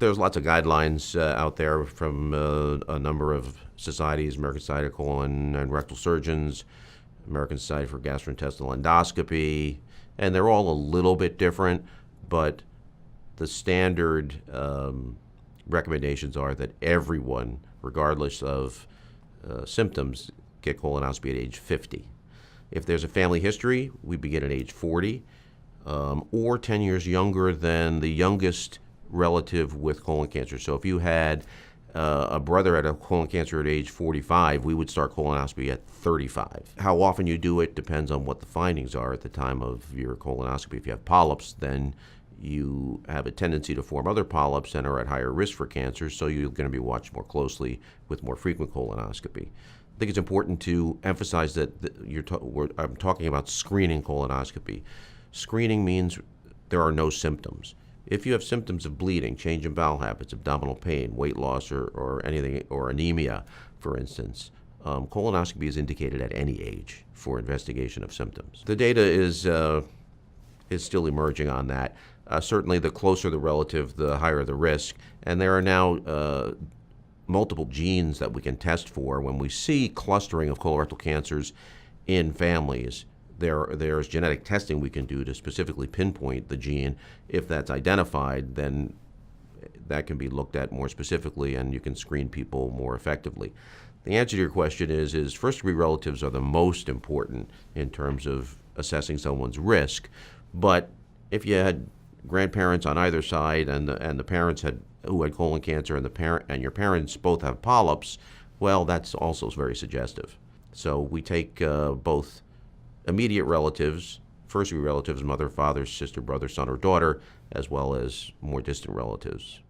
There's lots of guidelines out there from a number of societies: American Society of Colon and Rectal Surgeons, American Society for Gastrointestinal Endoscopy, and they're all a little bit different, but the standard recommendations are that everyone, regardless of symptoms, get colonoscopy at age 50. If there's a family history, we begin at age 40, or 10 years younger than the youngest relative with colon cancer. So if you had a brother had a colon cancer at age 45, we would start colonoscopy at 35. How often you do it depends on what the findings are at the time of your colonoscopy. If you have polyps, then you have a tendency to form other polyps and are at higher risk for cancer, so you're going to be watched more closely with more frequent colonoscopy. I think it's important to emphasize that I'm talking about screening colonoscopy. Screening means there are no symptoms. If you have symptoms of bleeding, change in bowel habits, abdominal pain, weight loss, or anything, or anemia, for instance, colonoscopy is indicated at any age for investigation of symptoms. The data is still emerging on that. Certainly, the closer the relative, the higher the risk, and there are now multiple genes that we can test for. When we see clustering of colorectal cancers in families, there's genetic testing we can do to specifically pinpoint the gene. If that's identified, then that can be looked at more specifically, and you can screen people more effectively. The answer to your question is first-degree relatives are the most important in terms of assessing someone's risk. But if you had grandparents on either side, and the parents who had colon cancer, and your parents both have polyps, well, that's also very suggestive. So we take both immediate relatives, first-degree relatives, mother, father, sister, brother, son, or daughter, as well as more distant relatives.